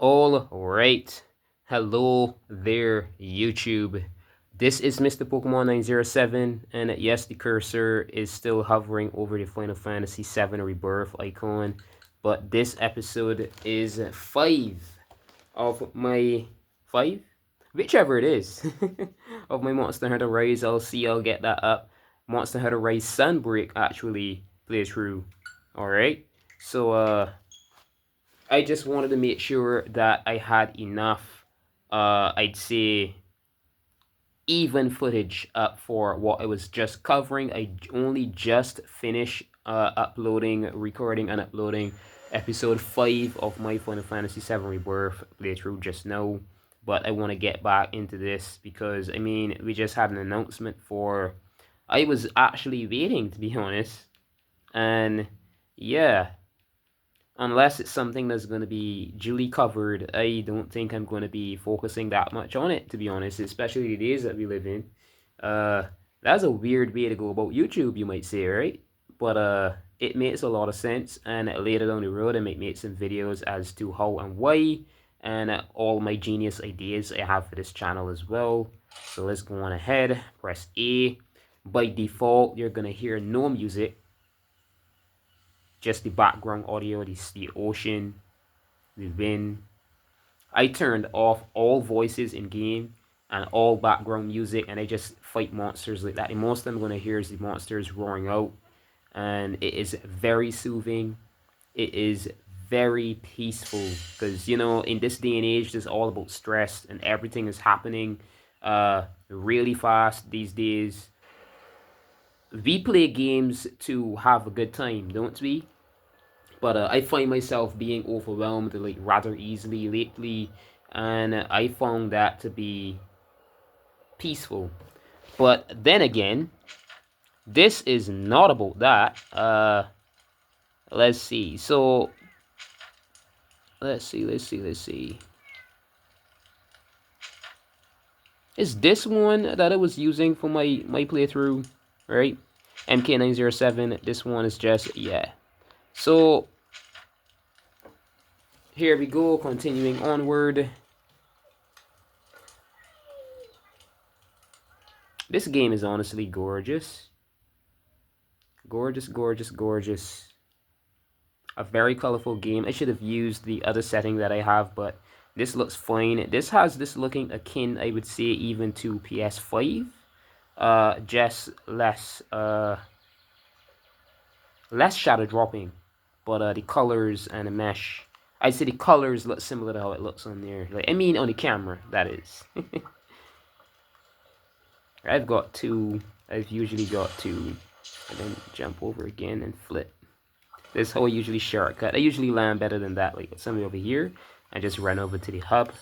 All right. Hello there, YouTube. This is Mr. Pokemon 907, and yes, the cursor is still hovering over the Final Fantasy VII Rebirth icon, but this episode is 5 of my 5, whichever it is, of my Monster Hunter Rise. I'll get that up. Monster Hunter Rise Sunbreak actually playthrough. All right. So I just wanted to make sure that I had enough, I'd say, even footage up for what I was just covering. I only just finished recording and uploading episode 5 of my Final Fantasy VII Rebirth playthrough just now. But I want to get back into this because, I mean, we just had an announcement for... I was actually waiting, to be honest. And, yeah, unless it's something that's going to be duly covered, I don't think I'm going to be focusing that much on it, to be honest, especially the days that we live in. That's a weird way to go about YouTube, you might say, right? But it makes a lot of sense, and later down the road I might make some videos as to how and why, and all my genius ideas I have for this channel as well. So let's go on ahead, press A. By default, you're going to hear no music, just the background audio, the ocean, the wind. I turned off all voices in game and all background music, and I just fight monsters like that. The most I'm going to hear is the monsters roaring out, and it is very soothing. It is very peaceful because, you know, in this day and age, it's all about stress, and everything is happening really fast these days. We play games to have a good time, don't we? But I find myself being overwhelmed like rather easily lately, and I found that to be peaceful. But then again, this is not about that. Let's see. So let's see. Is this one that I was using for my playthrough, right? MK907. This one is just, yeah. So here we go, continuing onward. This game is honestly gorgeous. Gorgeous, gorgeous, gorgeous. A very colorful game. I should have used the other setting that I have, but this looks fine. This has this looking akin, I would say, even to PS5. Just less shadow dropping, but the colors and the mesh, I'd say the colors look similar to how it looks on there. Like, I mean, on the camera, that is. I've usually got two, and then jump over again and flip. This is how I usually shortcut. I usually land better than that, like something over here, and just run over to the hub.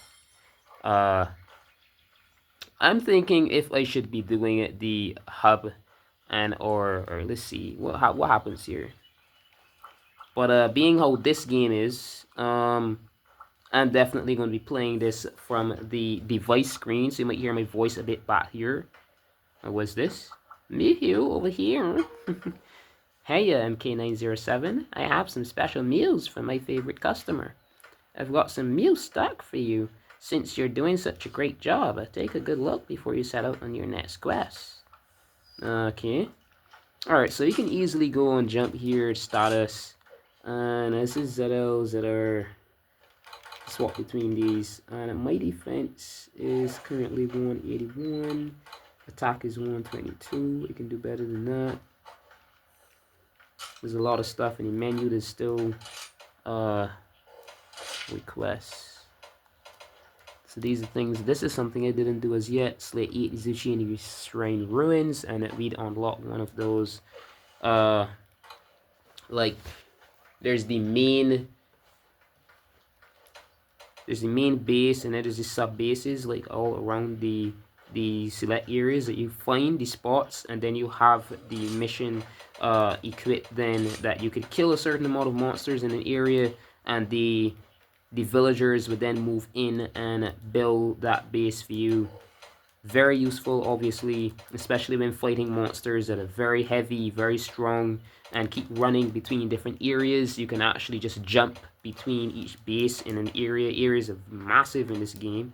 I'm thinking if I should be doing it the hub, and or let's see what happens here. But being how this game is, I'm definitely going to be playing this from the device screen, so you might hear my voice a bit back here. What's this? Mew over here. Hey, MK907, I have some special meals for my favorite customer. I've got some meals stuck for you. Since you're doing such a great job, take a good look before you set out on your next quest. Okay. Alright, so you can easily go and jump here, status. And this is ZR. Swap between these. And my defense is currently 181. Attack is 122. We can do better than that. There's a lot of stuff in the menu. There's still requests. So these are things. This is something I didn't do as yet. Slay 8 Izuchi in the Shrine Ruins, and we'd unlock one of those. Like, there's the main base, and then there's the sub bases, like all around the select areas that you find the spots, and then you have the mission equipped then that you could kill a certain amount of monsters in an area, and the villagers would then move in and build that base for you. Very useful, obviously, especially when fighting monsters that are very heavy, very strong, and keep running between different areas. You can actually just jump between each base in an area. Areas are massive in this game.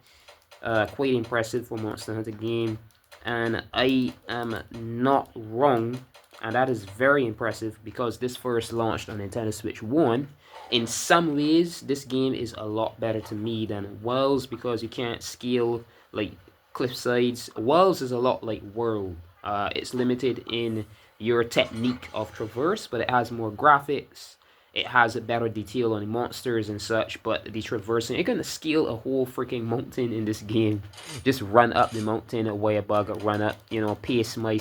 Quite impressive for Monster Hunter game. And I am not wrong, and that is very impressive because this first launched on Nintendo Switch 1. In some ways, this game is a lot better to me than Wells because you can't scale like cliff sides. Wells is a lot like World. It's limited in your technique of traverse, but it has more graphics. It has a better detail on the monsters and such, but the traversing, you're gonna scale a whole freaking mountain in this game. Just run up the mountain away a bug, run up, you know, pace my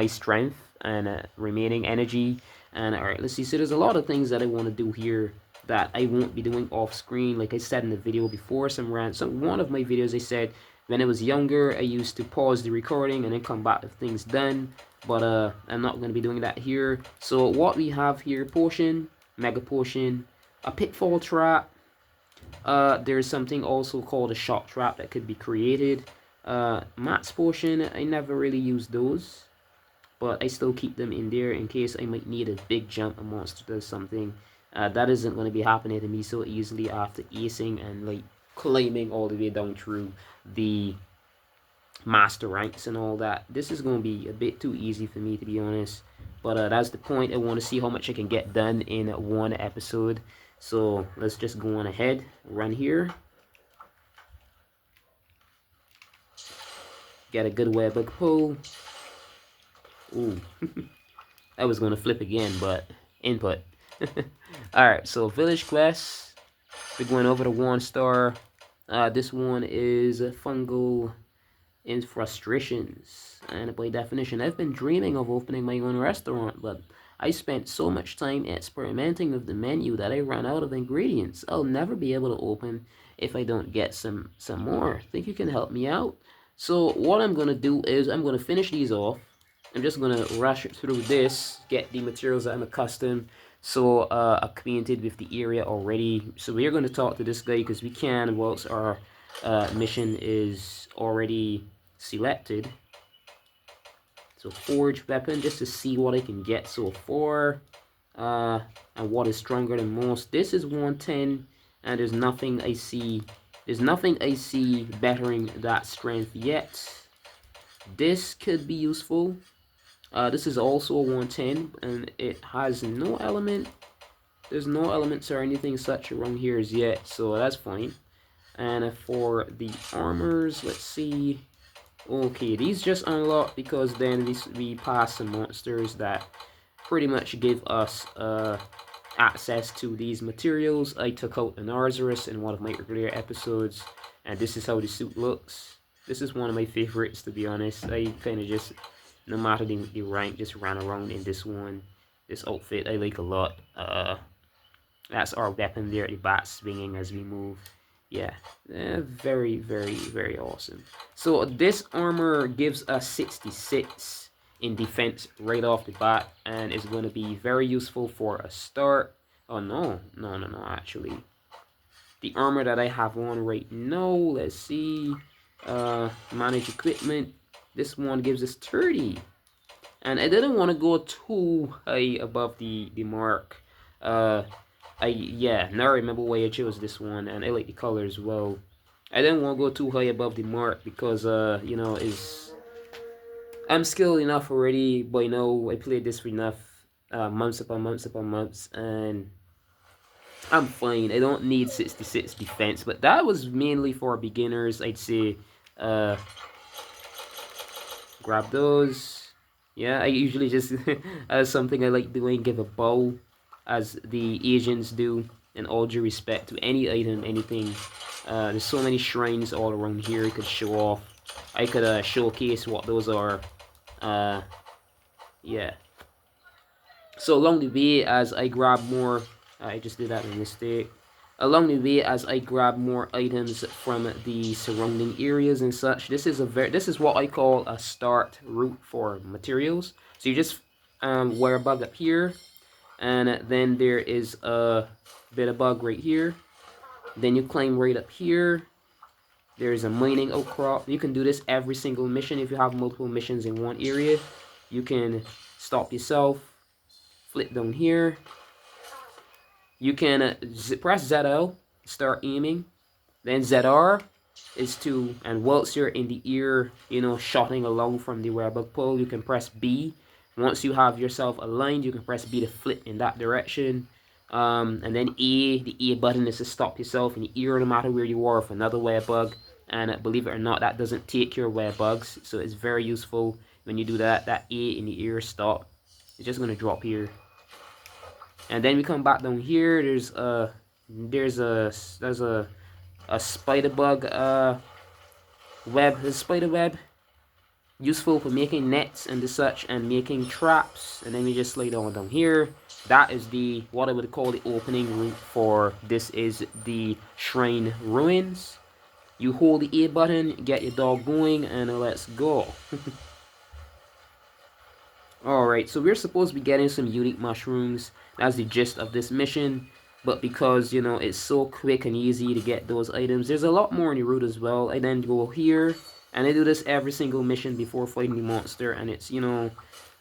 strength and remaining energy. And alright, let's see. So there's a lot of things that I want to do here that I won't be doing off screen. Like I said in the video before, one of my videos I said when I was younger I used to pause the recording and then come back if things done. But I'm not going to be doing that here. So what we have here, potion, mega potion, a pitfall trap. There's something also called a shock trap that could be created. Max potion, I never really use those, but I still keep them in there in case I might need a big jump, a monster does something. That isn't going to be happening to me so easily after acing and like climbing all the way down through the master ranks and all that. This is going to be a bit too easy for me, to be honest, but that's the point. I want to see how much I can get done in one episode. So let's just go on ahead, run here, get a good webhook pull. Ooh, I was going to flip again, but input. Alright, so village quest, we're going over to 1-star. This one is fungal infrustrations, and by definition I've been dreaming of opening my own restaurant, but I spent so much time experimenting with the menu that I ran out of ingredients. I'll never be able to open if I don't get some more. Think you can help me out? So what I'm gonna do is I'm gonna finish these off. I'm just gonna rush through this, get the materials that I'm accustomed, so acquainted with the area already. So we're gonna talk to this guy because we can, whilst our mission is already selected. So forge weapon, just to see what I can get so far, and what is stronger than most. This is 110, and there's nothing I see. There's nothing I see bettering that strength yet. This could be useful. This is also a 110, and it has no element. There's no elements or anything such around here as yet, so that's fine. And for the armors, let's see. Okay, these just unlock because then we pass some monsters that pretty much give us access to these materials. I took out an Arzuros in one of my earlier episodes, and this is how the suit looks. This is one of my favorites, to be honest. I kind of just, no matter the rank, just ran around in this one. This outfit I like a lot. That's our weapon there, the bat swinging as we move. Yeah, very, very, very awesome. So this armor gives us 66 in defense right off the bat, and is going to be very useful for a start. Oh no, actually. The armor that I have on right now, let's see, manage equipment. This one gives us 30. And I didn't want to go too high above the mark. Now I remember why I chose this one, and I like the color as well. I didn't want to go too high above the mark because you know, I'm skilled enough already by now. I played this for enough months upon months, and I'm fine. I don't need 66 defense, but that was mainly for beginners. I'd say grab those. Yeah, I usually just as something I like doing, give a bow, as the Asians do, in all due respect to any item, anything. There's so many shrines all around here I could show off. I could showcase what those are. Yeah. So along the way, as I grab more, I just did that in mistake. Along the way, as I grab more items from the surrounding areas and such, this is what I call a start route for materials. So you just wear a bug up here, and then there is a bit of bug right here. Then you climb right up here, There's a mining outcrop. You can do this every single mission. If you have multiple missions in one area, you can stop yourself, flip down here. You can press ZL, start aiming. Then ZR is to, and whilst you're in the air, you know, shotting along from the werebug pole, you can press B. Once you have yourself aligned, you can press B to flip in that direction. And then A, the A button is to stop yourself in the air no matter where you are with another werebug. And believe it or not, that doesn't take your werebugs, so it's very useful when you do that. That A in the air stop, it's just gonna drop here. And then we come back down here. There's a spider bug web. A spider web, useful for making nets and such and making traps. And then we just slide on down here. That is the what I would call the opening route for this is the shrine ruins. You hold the A button, get your dog going, and let's go. Alright, so we're supposed to be getting some unique mushrooms. That's the gist of this mission. But because, you know, it's so quick and easy to get those items, there's a lot more in the route as well. I then go here, and I do this every single mission before fighting the monster. And it's, you know,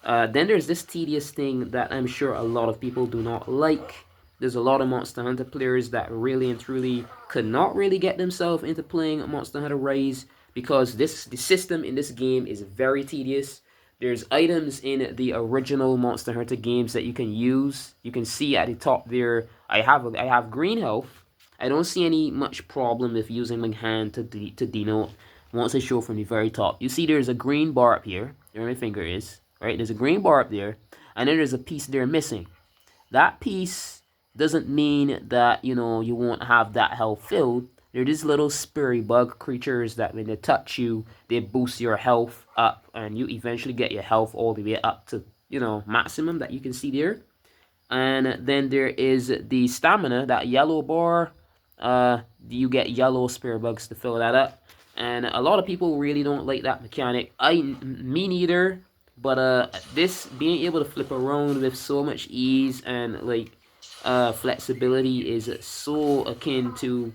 then there's this tedious thing that I'm sure a lot of people do not like. There's a lot of Monster Hunter players that really and truly could not really get themselves into playing Monster Hunter Rise because the system in this game is very tedious. There's items in the original Monster Hunter games that you can use. You can see at the top there, I have green health. I don't see any much problem with using my hand to denote once I show from the very top. You see there's a green bar up here, where my finger is, right? There's a green bar up there, and then there's a piece there missing. That piece doesn't mean that, you know, you won't have that health filled. They're these little spirit bug creatures that when they touch you, they boost your health up, and you eventually get your health all the way up to, you know, maximum that you can see there. And then there is the stamina, that yellow bar. You get yellow spirit bugs to fill that up. And a lot of people really don't like that mechanic. Me neither. But this being able to flip around with so much ease and like flexibility is so akin to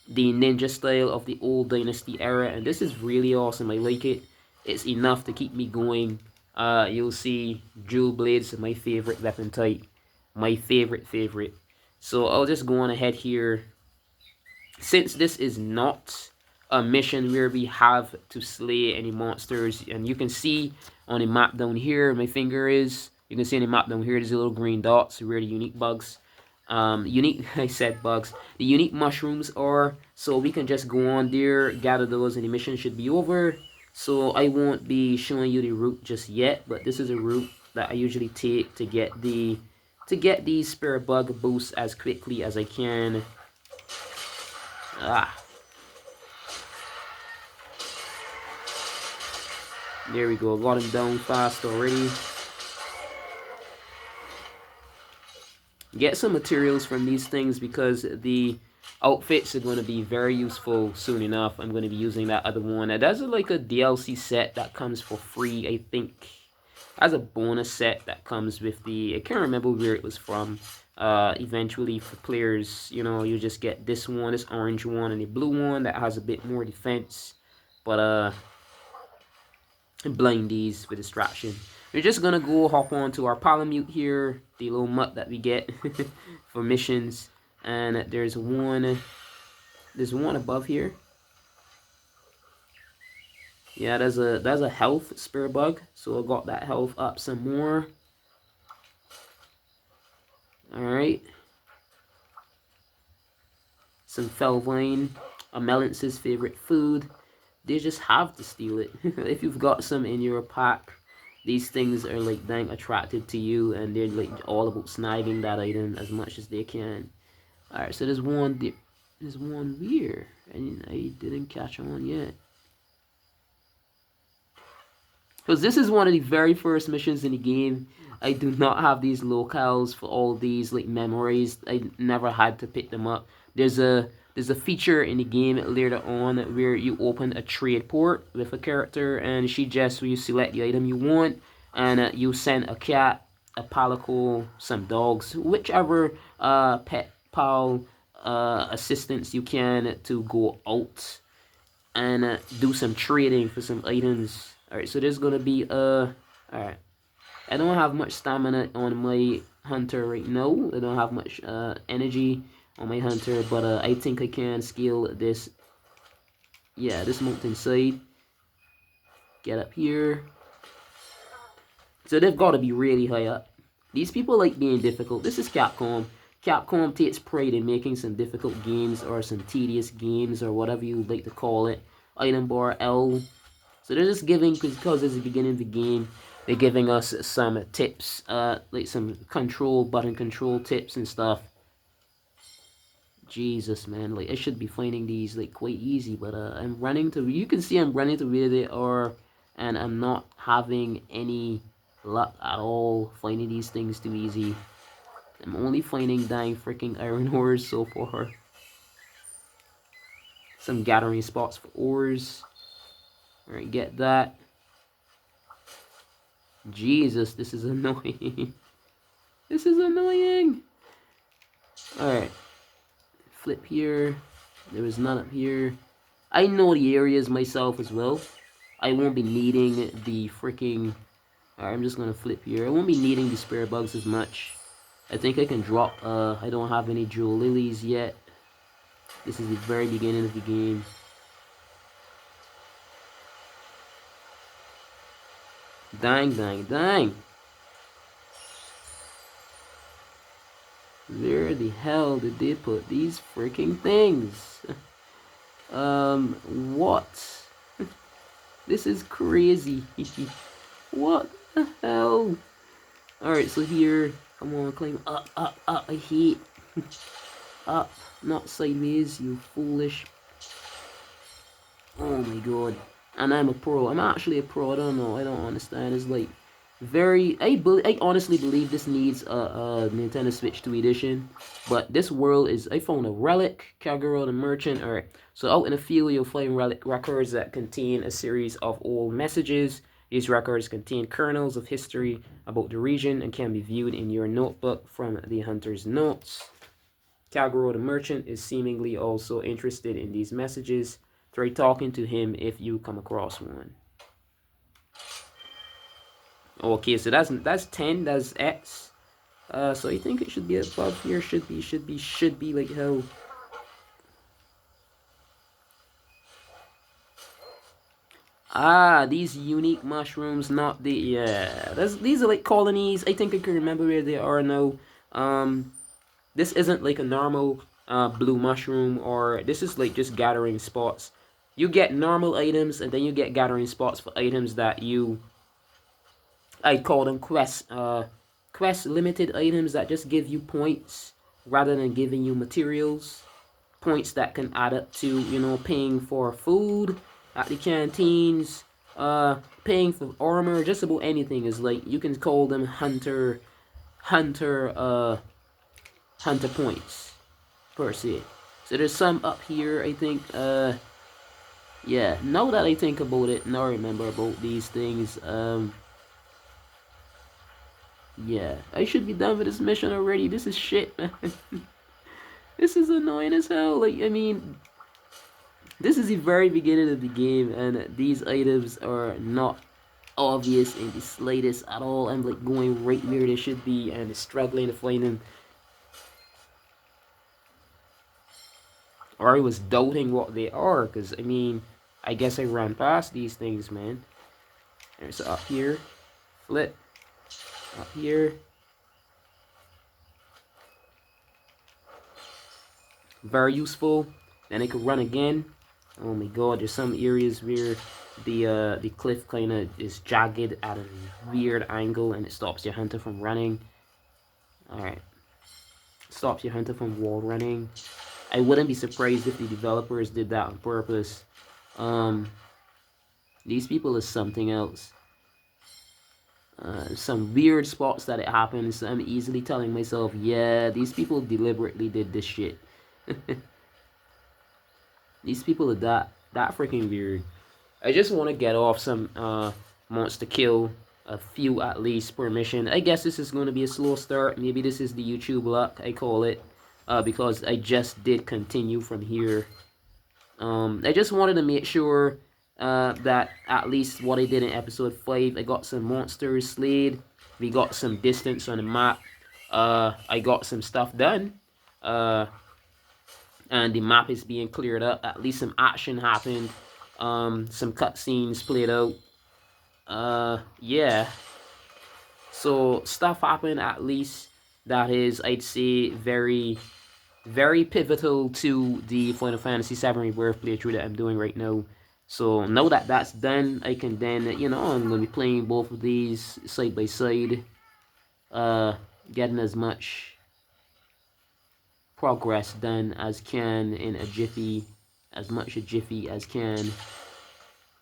the ninja style of the old Dynasty era, and this is really awesome. I like it. It's enough to keep me going. You'll see Jewel Blades, my favorite weapon type. My favorite. So I'll just go on ahead here. Since this is not a mission where we have to slay any monsters, and you can see on the map down here, my finger is, you can see on the map down here, there's a little green dots where the unique bugs, I said bugs, the unique mushrooms are, so we can just go on there, gather those, and the mission should be over. So I won't be showing you the route just yet, but this is a route that I usually take to get these spirit bug boosts as quickly as I can. There we go, got him down fast already. Get some materials from these things because the outfits are going to be very useful soon enough. I'm going to be using that other one. And that's like a DLC set that comes for free, I think. As a bonus set that comes with the, I can't remember where it was from. Eventually for players, you know, you just get this one, this orange one, and the blue one that has a bit more defense. But blind these for distraction. We're just gonna go hop on to our Palamute here, the little mutt that we get for missions, and there's one above here. Yeah, there's a health spirit bug, so I got that health up some more. All right, some Felvine, a Melance's favorite food. They just have to steal it. If you've got some in your pack, these things are like dang attractive to you, and they're like all about snagging that item as much as they can. Alright, so there's one here, and I didn't catch on yet. Because this is one of the very first missions in the game. I do not have these locales for all these like memories. I never had to pick them up. There's a feature in the game later on where you open a trade port with a character, and she just, you select the item you want, and you send a cat, a palico, some dogs, whichever pet pal assistance you can to go out and do some trading for some items. Alright, so there's gonna be alright. I don't have much stamina on my hunter right now. I don't have much energy on my hunter, but I think I can scale this. Yeah, this mountainside. Get up here. So they've got to be really high up. These people like being difficult. This is Capcom. Capcom takes pride in making some difficult games or some tedious games or whatever you would like to call it. Item bar L. So they're just giving, because it's the beginning of the game, they're giving us some tips, like some button control tips and stuff. Jesus, man, like I should be finding these like quite easy, but I'm running to. You can see I'm running to where they are, and I'm not having any luck at all finding these things too easy. I'm only finding dang freaking iron ores so far. Some gathering spots for ores. Alright, get that. Jesus, this is annoying. This is annoying. Alright. Flip here. There is none up here. I know the areas myself as well. I won't be needing the freaking... Alright, I'm just gonna flip here. I won't be needing the spare bugs as much. I think I can drop... I don't have any jewel lilies yet. This is the very beginning of the game. Dang, dang, dang. Where the hell did they put these freaking things? What? This is crazy. What the hell? Alright, so here, come on, climb up, up, up. I hate up, not sideways, you foolish. Oh my god. And I'm a pro. I'm actually a pro. I don't know. I don't understand. It's like very... I honestly believe this needs a Nintendo Switch 2 edition. But this world is... I found a relic. Kagero the Merchant. Alright. So out in the field, you'll find relic records that contain a series of old messages. These records contain kernels of history about the region and can be viewed in your notebook from the hunter's notes. Kagero the Merchant is seemingly also interested in these messages. Try talking to him if you come across one. Okay, so that's 10, that's X. So I think it should be above here, should be like hell. Ah, these unique mushrooms, not the, yeah. These are like colonies. I think I can remember where they are now. This isn't like a normal blue mushroom, or this is like just gathering spots. You get normal items, and then you get gathering spots for items that you... I call them quest limited items that just give you points rather than giving you materials. Points that can add up to, you know, paying for food at the canteens, paying for armor, just about anything is like, you can call them hunter points per se. So there's some up here, I think. Yeah, now that I think about it, now I remember about these things. Yeah, I should be done with this mission already. This is shit, man. This is annoying as hell. Like, I mean, this is the very beginning of the game, and these items are not obvious in the slightest at all. I'm like going right where they should be and struggling to find them. Or I was doubting what they are, because, I mean, I guess I ran past these things, man. Alright, so up here, flip, up here. Very useful. Then I could run again. Oh my god, there's some areas where the cliff kind of is jagged at a weird angle, and it stops your hunter from running. Alright. Stops your hunter from wall running. I wouldn't be surprised if the developers did that on purpose. These people is something else. Some weird spots that it happens. I'm easily telling myself, yeah, these people deliberately did this shit. These people are that freaking weird. I just want to get off some monster kill, a few at least per mission. I guess this is going to be a slow start. Maybe this is the YouTube luck, I call it. Because I just did continue from here. I just wanted to make sure that at least what I did in episode 5, I got some monsters slayed, we got some distance on the map, I got some stuff done, and the map is being cleared up. At least some action happened, some cutscenes played out. Yeah. So stuff happened at least that is, I'd say, very, very pivotal to the Final Fantasy VII Rebirth playthrough that I'm doing right now. So now that that's done, I can then, you know, I'm going to be playing both of these side by side, getting as much progress done as can in a jiffy, as much a jiffy as can.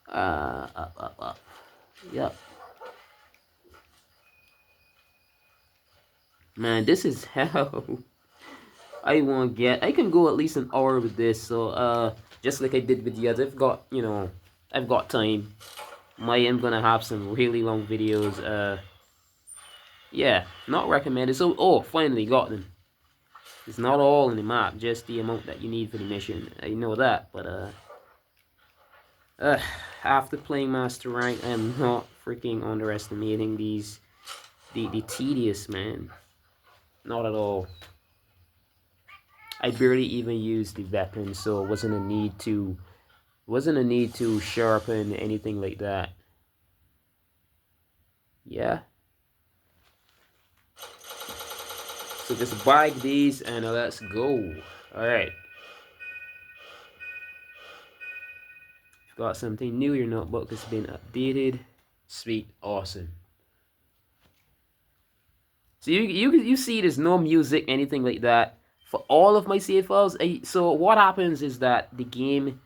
Up. Yep. Man, this is hell. I won't get. I can go at least an hour with this. So just like I did with the others, I've got, you know, I've got time. I am gonna have some really long videos. Yeah, not recommended. So finally got them. It's not all in the map, just the amount that you need for the mission. I know that, but after playing Master Rank, I am not freaking underestimating these the tedious, man. Not at all. I barely even used the weapon, so it wasn't a need to sharpen anything like that. Yeah. So just bag these and let's go. Alright. Got something new. Your notebook has been updated. Sweet. Awesome. So you see there's no music, anything like that for all of my save files. So what happens is that the game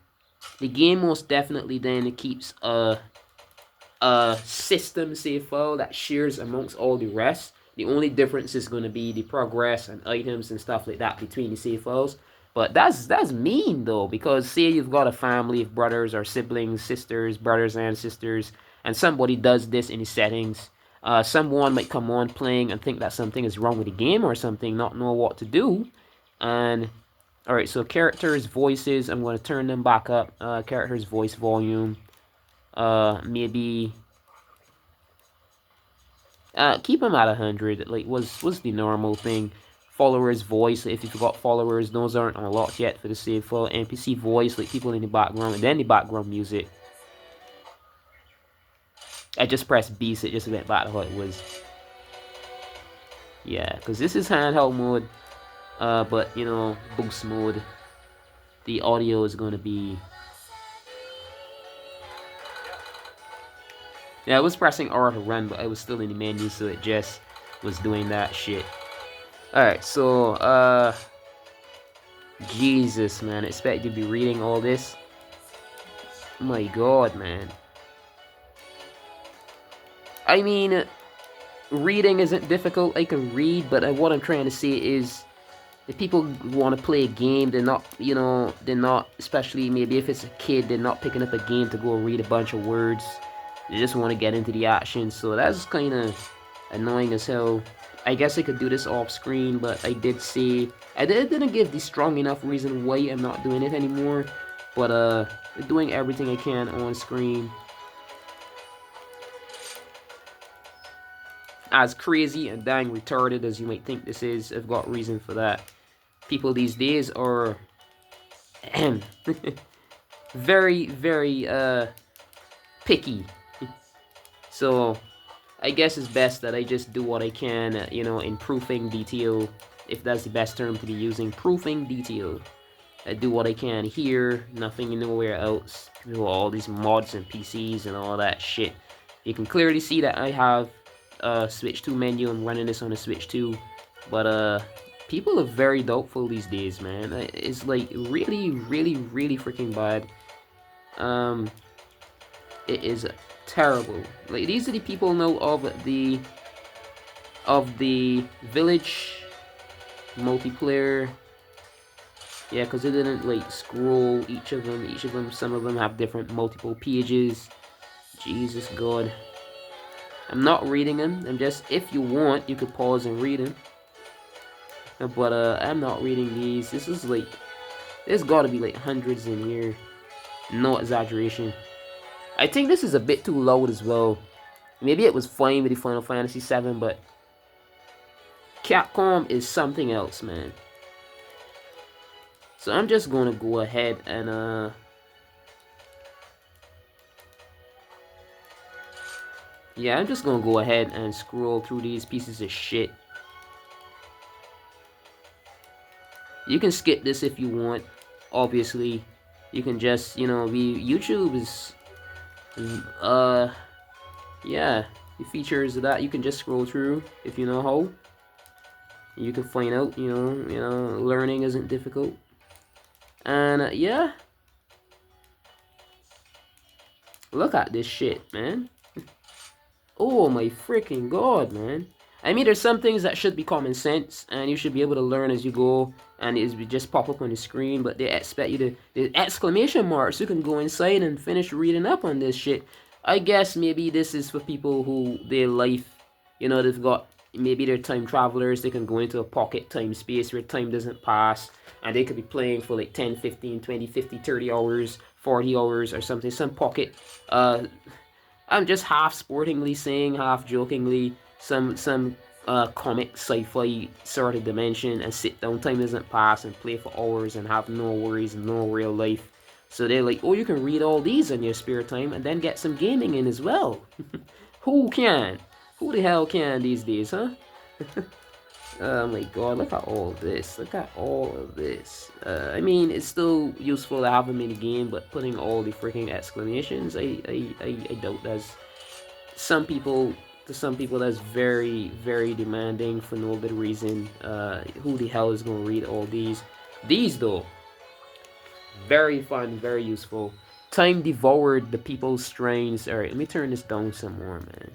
most definitely then keeps a system save file that shares amongst all the rest. The only difference is going to be the progress and items and stuff like that between the save files. But that's mean though, because say you've got a family of brothers or siblings, sisters, brothers and sisters, and somebody does this in the settings. Someone might come on playing and think that something is wrong with the game or something, not know what to do. And alright, so characters, voices, I'm going to turn them back up. Characters, voice volume. Maybe keep them at 100. Like was the normal thing. Followers voice, if you've got followers, those aren't unlocked yet for the save file. NPC voice, like people in the background, and then the background music. I just pressed B, so it just went back to how it was. Yeah, because this is handheld mode, but you know, boost mode, the audio is going to be. Yeah, I was pressing R to run, but I was still in the menu, so it just was doing that shit. Alright, so, Jesus, man, I expect you to be reading all this. Oh my god, man. I mean, reading isn't difficult, I can read, but what I'm trying to say is, if people want to play a game, they're not, you know, they're not, especially maybe if it's a kid, they're not picking up a game to go read a bunch of words. They just want to get into the action, so that's kind of annoying as hell. I guess I could do this off screen, but I did say I didn't give the strong enough reason why I'm not doing it anymore. But doing everything I can on screen. As crazy and dang retarded as you might think this is, I've got reason for that. People these days are very, very picky. So I guess it's best that I just do what I can, you know, in proofing detail, if that's the best term to be using, proofing detail. I do what I can here, nothing nowhere else. All these mods and PCs and all that shit. You can clearly see that I have a Switch 2 menu. I'm running this on a Switch 2. But people are very doubtful these days, man. It's like really, really, really freaking bad. It is terrible. Like, these are the people now of the village multiplayer. Yeah, because it didn't like scroll each of them. Some of them have different multiple pages. Jesus God. I'm not reading them. I'm just, if you want, you could pause and read them. But I'm not reading these. This There's gotta be like hundreds in here. No exaggeration. I think this is a bit too loud as well. Maybe it was fine with the Final Fantasy VII, but Capcom is something else, man. So I'm just gonna go ahead and yeah, I'm just gonna go ahead and scroll through these pieces of shit. You can skip this if you want. Obviously, you can just, YouTube is, yeah, the features of that you can just scroll through if you know how. You can find out, learning isn't difficult. And yeah, look at this shit, man. Oh my freaking god, man. I mean, there's some things that should be common sense, and you should be able to learn as you go, and it just pop up on the screen, but they expect you to, the exclamation marks, you can go inside and finish reading up on this shit. I guess maybe this is for people who, their life, they've got, maybe they're time travelers, they can go into a pocket time space where time doesn't pass, and they could be playing for like 10, 15, 20, 50, 30 hours, 40 hours or something, some pocket, I'm just half sportingly saying, half jokingly, some comic sci-fi sort of dimension, and sit down, time doesn't pass, and play for hours and have no worries and no real life. So they're like, oh, you can read all these in your spare time and then get some gaming in as well. Who can? Who the hell can these days, huh? Oh my god, look at all this. Look at all of this. I mean, it's still useful to have a mini game, but putting all the freaking exclamations, I doubt that's some people, to some people that's very, very demanding for no good reason. Who the hell is gonna read all these? These though, very fun, very useful. Time devoured the people's strains. Alright, let me turn this down some more, man.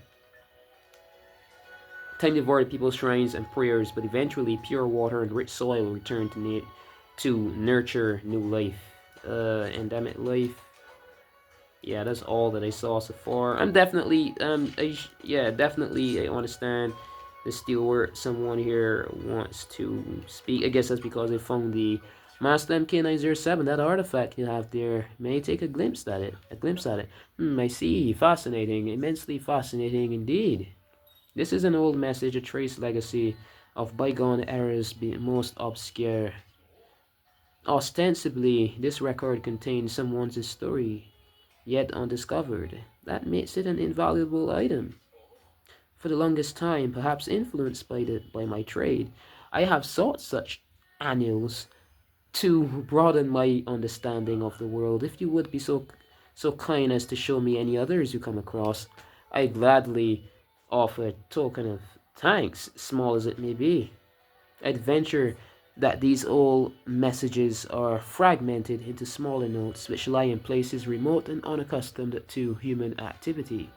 Time devoured people's shrines and prayers, but eventually pure water and rich soil returned to nurture new life. Endemic life. Yeah, that's all that I saw so far. I'm definitely, definitely I understand the steward. Someone here wants to speak. I guess that's because they found the Master MK907, that artifact you have there. May I take a glimpse at it? I see. Fascinating. Immensely fascinating indeed. This is an old message, a trace legacy of bygone eras being most obscure. Ostensibly, this record contains someone's story, yet undiscovered. That makes it an invaluable item. For the longest time, perhaps influenced by my trade, I have sought such annuals to broaden my understanding of the world. If you would be so kind as to show me any others you come across, I gladly offer a token of thanks, small as it may be. I'd venture that these old messages are fragmented into smaller notes which lie in places remote and unaccustomed to human activity.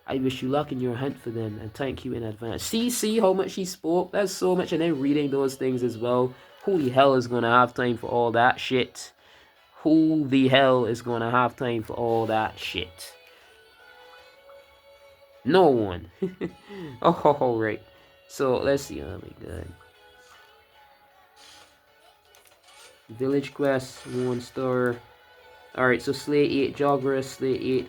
I wish you luck in your hunt for them and thank you in advance. See how much he spoke? That's so much, and then reading those things as well. Who the hell is gonna have time for all that shit? Who the hell is gonna have time for all that shit? No one. Oh, right. So let's see. Oh my god. Village quest, 1 star. Alright, so Slay 8 Joggers, Slay 8,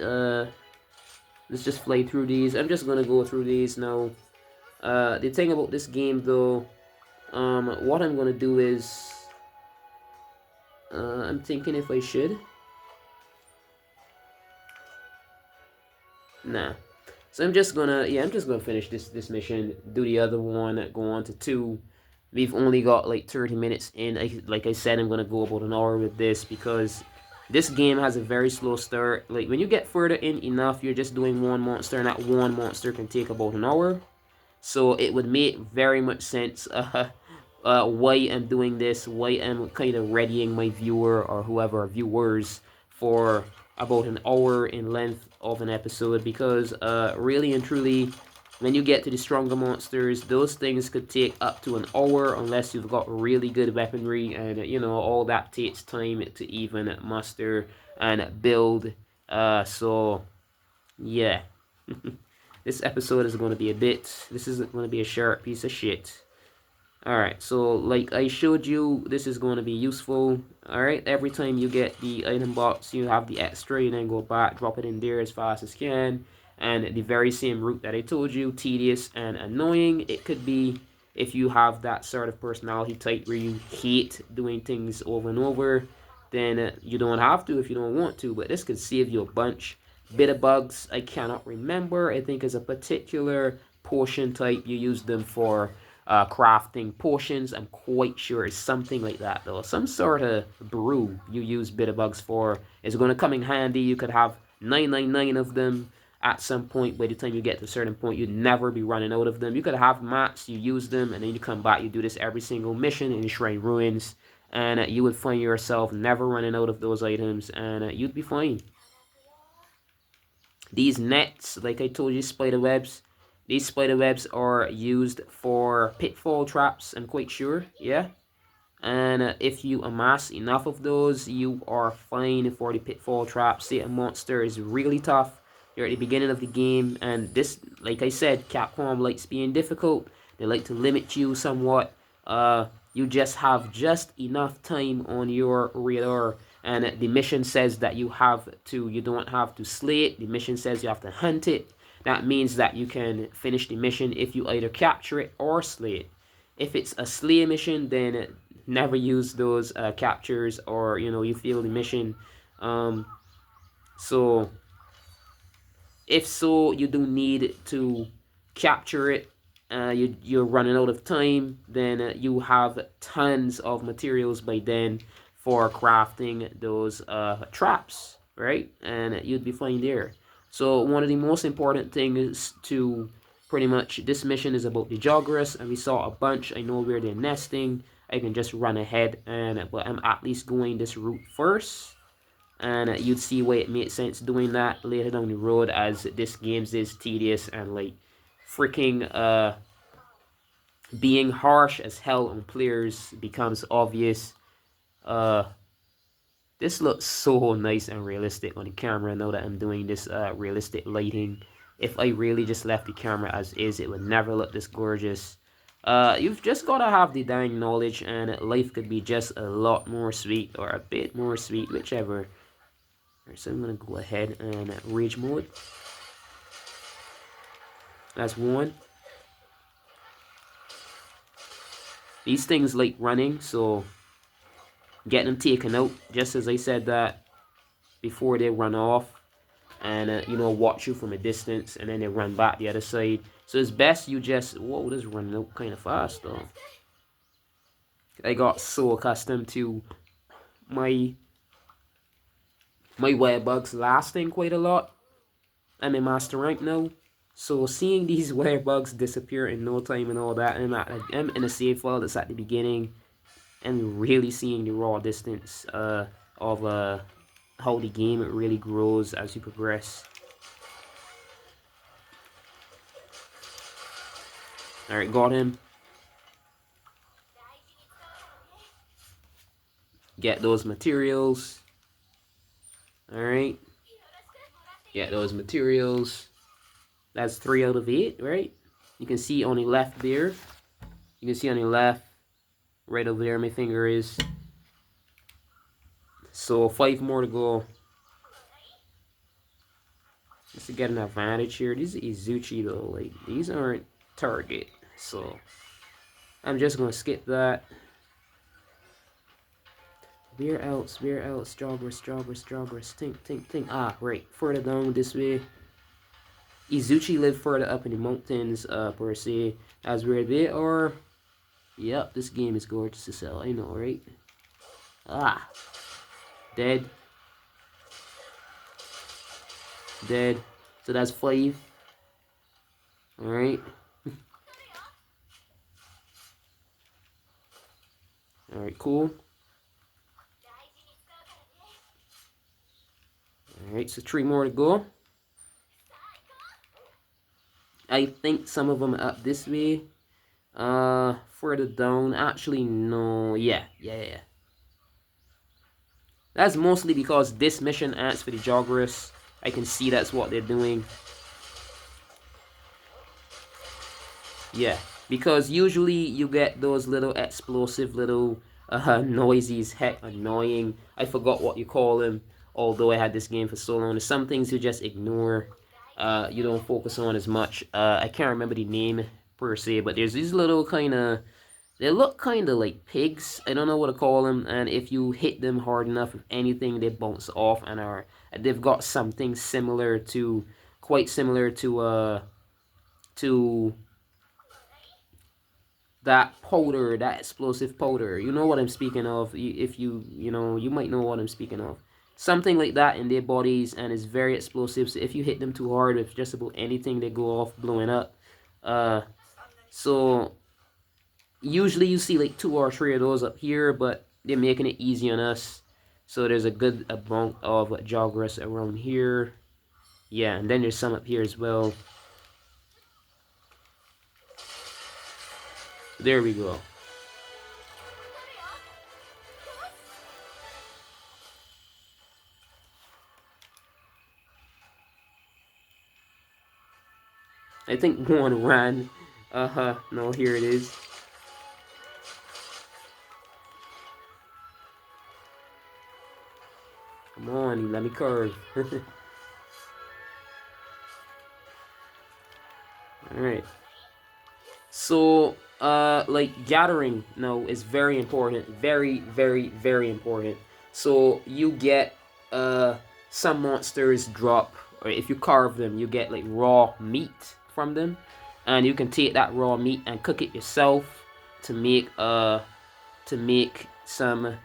let's just fly through these. I'm just gonna go through these now. The thing about this game though, what I'm gonna do is, I'm thinking if I should. Nah. So I'm just gonna finish this mission, do the other one, go on to 2. We've only got like 30 minutes in. Like I said, I'm gonna go about an hour with this because this game has a very slow start. Like when you get further in enough, you're just doing one monster, and that one monster can take about an hour. So it would make very much sense why I'm doing this, why I'm kind of readying my viewer or whoever, viewers, for about an hour in length of an episode, because really and truly, when you get to the stronger monsters, those things could take up to an hour unless you've got really good weaponry, and all that takes time to even muster and build. So yeah. This episode is going to be this is going to be a short piece of shit. Alright, so like I showed you, this is going to be useful. Alright, every time you get the item box, you have the extra, you then go back, drop it in there as fast as you can. And the very same route that I told you, tedious and annoying. It could be if you have that sort of personality type where you hate doing things over and over, then you don't have to if you don't want to, but this could save you a bunch. Bit of bugs, I cannot remember. I think is a particular potion type. You use them for crafting potions. I'm quite sure it's something like that though. Some sort of brew you use bitter bugs for. It's going to come in handy. You could have 999 of them at some point. By the time you get to a certain point, you'd never be running out of them. You could have mats, you use them, and then you come back, you do this every single mission in the Shrine Ruins, and you would find yourself never running out of those items, and you'd be fine. These nets, like I told you, spider webs, these spider webs are used for pitfall traps, I'm quite sure, yeah. And if you amass enough of those, you are fine for the pitfall traps. Say a monster is really tough, you're at the beginning of the game, and this, like I said, Capcom likes being difficult. They like to limit you somewhat. You just have just enough time on your radar, and the mission says that you don't have to slay it. The mission says you have to hunt it. That means that you can finish the mission if you either capture it or slay it. If it's a slay mission, then never use those captures, or you fail the mission. So if so, you do need to capture it. You're running out of time, then you have tons of materials by then for crafting those traps, right? And you'd be fine there. So one of the most important things to pretty much, this mission is about the joggers, and we saw a bunch. I know where they're nesting. I can just run ahead, but I'm at least going this route first. And you'd see why it made sense doing that later down the road, as this game is tedious and like freaking being harsh as hell on players becomes obvious. This looks so nice and realistic on the camera now that I'm doing this realistic lighting. If I really just left the camera as is, it would never look this gorgeous. You've just got to have the dang knowledge, and life could be just a lot more sweet, or a bit more sweet, whichever. So I'm going to go ahead and rage mode. That's one. These things like running, so get them taken out, just as I said that before, they run off and watch you from a distance, and then they run back the other side. So it's best you just, whoa, this is running out kind of fast though. I got so accustomed to my web bugs lasting quite a lot. I'm in master rank now, so seeing these web bugs disappear in no time and all that, I'm in a save file that's at the beginning, and really seeing the raw distance of how the game really grows as you progress. Alright, got him. Get those materials. Alright. Get those materials. That's 3 out of 8, right? You can see on the left there. You can see on the left, right over there, my finger is. So 5 more to go. Just to get an advantage here. These are Izuchi though. Like, these aren't target. So I'm just gonna skip that. Where else? Joggers. Think. Ah, right. Further down this way. Izuchi live further up in the mountains, per se. As where they are. Yep, this game is gorgeous to sell. I know, right? Ah. Dead. So that's 5. Alright. Alright, cool. Alright, so 3 more to go. I think some of them are up this way. Further down. Actually, no. Yeah. That's mostly because this mission asks for the joggers. I can see that's what they're doing. Yeah. because usually you get those little explosive little noises. Heck, annoying. I forgot what you call them. Although I had this game for so long, there's some things you just ignore. You don't focus on as much. I can't remember the name per se, but there's these little kind of, they look kind of like pigs. I don't know what to call them. And if you hit them hard enough with anything, they bounce off and are. They've got something similar to, quite similar to that powder, that explosive powder. You know what I'm speaking of. If you know, you might know what I'm speaking of. Something like that in their bodies, and it's very explosive. So if you hit them too hard with just about anything, they go off blowing up. So usually you see like 2 or 3 of those up here, but they're making it easy on us. So there's a good amount of joggers around here. Yeah, and then there's some up here as well. There we go. I think one ran. No, here it is. Come on, let me curve. Alright. So, like, gathering now is very important. Very, very, very important. So, you get, some monsters drop, or if you carve them, you get, like, raw meat from them. And you can take that raw meat and cook it yourself to make some,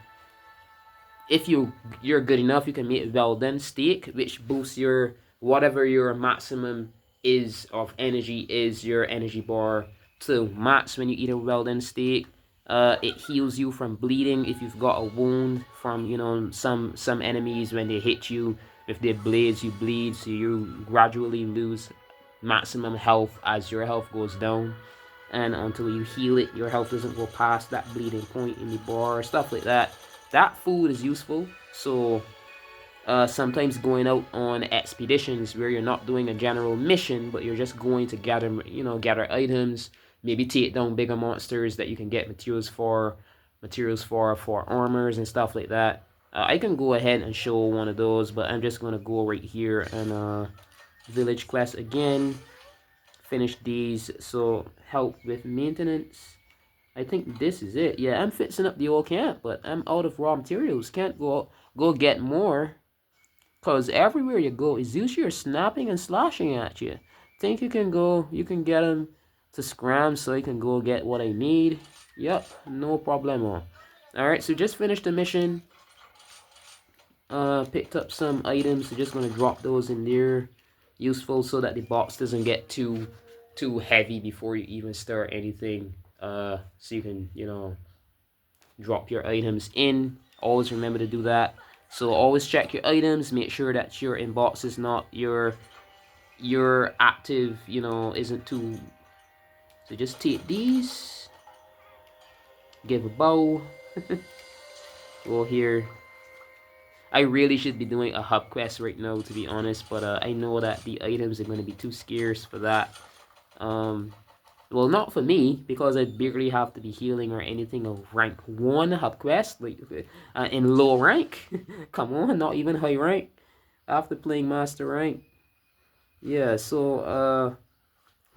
if you're good enough, you can make well done steak, which boosts your, whatever your maximum is of energy, is your energy bar to max when you eat a well done steak. It heals you from bleeding if you've got a wound from, you know, some enemies. When they hit you with their blades, you bleed, so you gradually lose maximum health as your health goes down, and until you heal it, your health doesn't go past that bleeding point in the bar, stuff like that. That food is useful. So sometimes going out on expeditions where you're not doing a general mission, but you're just going to gather, you know, gather items, maybe take down bigger monsters that you can get materials for armors and stuff like that. I can go ahead and show one of those, but I'm just gonna go right here and village quest again, finish these. So help with maintenance. I think this is it. Yeah, I'm fixing up the old camp, but I'm out of raw materials. Can't go get more, cause everywhere you go, Izuchi are snapping and slashing at you. Think you can get them to scram so you can go get what I need. Yep, no problemo. Alright, so just finished the mission. Picked up some items, so just gonna drop those in there. Useful so that the box doesn't get too heavy before you even start anything. So you can, you know, drop your items in. Always remember to do that. So always check your items, make sure that your inbox is not your active, you know, isn't too. So just take these, give a bow. Go here. I really should be doing a hub quest right now, to be honest, but I know that the items are going to be too scarce for that. Well, not for me, because I barely have to be healing or anything of rank 1 hub quest, like in low rank. Come on, not even high rank. After playing master rank. Yeah, so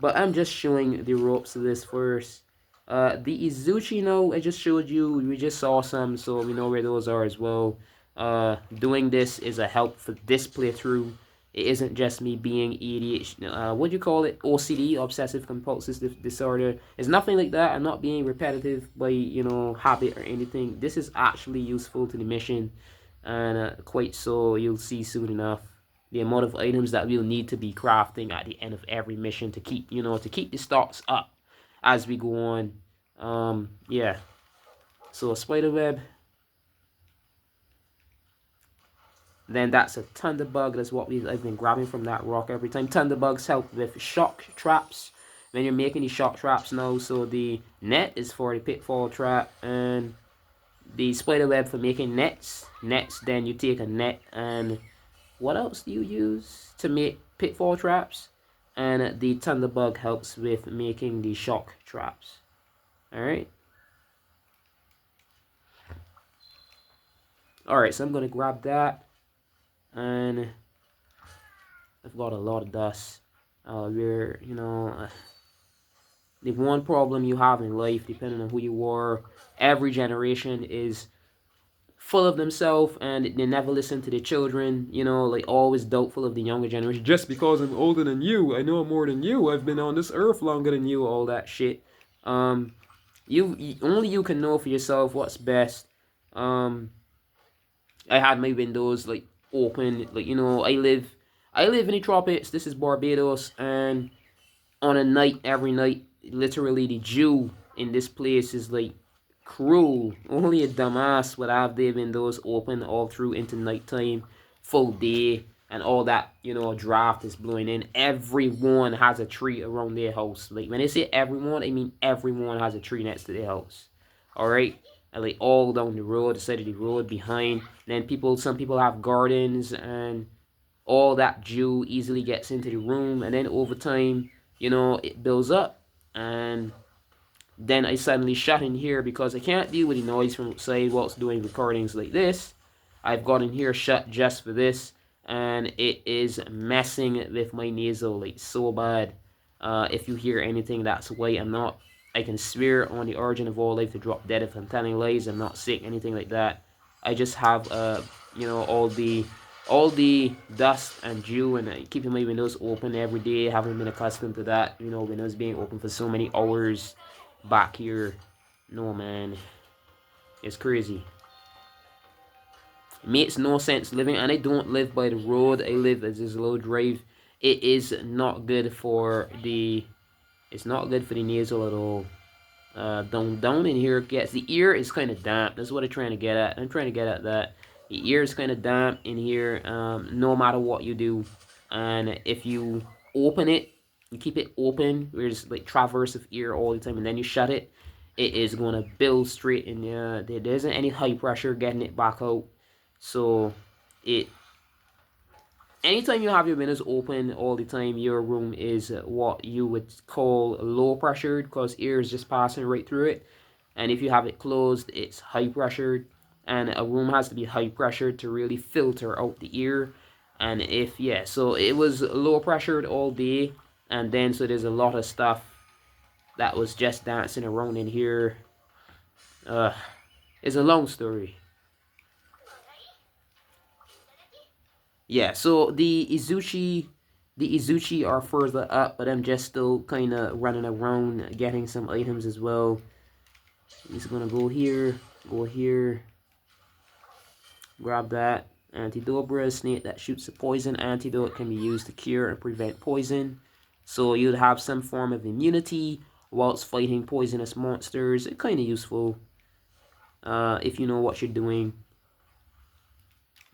but I'm just showing the ropes of this first. The Izuchi, no, I just showed you. We just saw some, so we know where those are as well. Doing this is a help for this playthrough. It isn't just me being ADHD, what do you call it? OCD, obsessive compulsive disorder. It's nothing like that. I'm not being repetitive by, you know, habit or anything. This is actually useful to the mission, and quite so, you'll see soon enough. The amount of items that we'll need to be crafting at the end of every mission to keep, you know, to keep the stocks up as we go on. Yeah. So a spider web. Then that's a thunderbug. That's what I've been grabbing from that rock every time. Thunderbugs help with shock traps when you're making these shock traps now. So the net is for the pitfall trap, and the spider web for making nets. Then you take a net, and what else do you use to make pitfall traps? and the thunderbug helps with making the shock traps. Alright. Alright, so I'm gonna grab that, and I've got a lot of dust. Where, you know, the one problem you have in life, depending on who you are, every generation is full of themselves and they never listen to the children, you know, like always doubtful of the younger generation. Just because I'm older than you, I know more than you, I've been on this earth longer than you, all that shit. Only you can know for yourself what's best. I had my windows like open, like, you know, I live in the tropics. This is Barbados, and on a night, every night, literally the dew in this place is like cruel. Only a dumbass would have their windows open all through into nighttime, full day, and all that, you know, draft is blowing in. Everyone has a tree around their house. Like, when they say everyone, I mean everyone has a tree next to their house. Alright? And like all down the road, the side of the road, behind. And then some people have gardens, and all that dew easily gets into the room, and then over time, you know, it builds up, and then I suddenly shut in here because I can't deal with the noise from outside whilst doing recordings like this. I've got in here shut just for this, and it is messing with my nasal like so bad. If you hear anything, that's why. I can swear on the origin of all life to drop dead if I'm telling lies. I'm not sick, anything like that. I just have, you know, all the dust and dew, and keeping my windows open every day. Haven't been accustomed to that, you know, windows being open for so many hours back here. No, man, it's crazy. It makes no sense living, and I don't live by the road. I live as this low drive. It is not good for the. It's not good for the nasal at all. Down in here gets the ear is kind of damp. That's what I'm trying to get at. I'm trying to get at that. The ear is kind of damp in here. No matter what you do, and if you open it, you keep it open. There's like traverse of ear all the time, and then you shut it. It is gonna build straight in there. There isn't any high pressure getting it back out. So it anytime you have your windows open all the time, your room is what you would call low pressured, because air is just passing right through it. And if you have it closed, it's high pressured. And a room has to be high pressured to really filter out the air. And so it was low pressured all day. And then so there's a lot of stuff that was just dancing around in here. It's a long story. Yeah, so the Izuchi are further up, but I'm just still kind of running around getting some items as well. He's gonna go here, grab that. Antidobra, snake that shoots a poison antidote, can be used to cure and prevent poison. So you'd have some form of immunity whilst fighting poisonous monsters. It's kind of useful if you know what you're doing.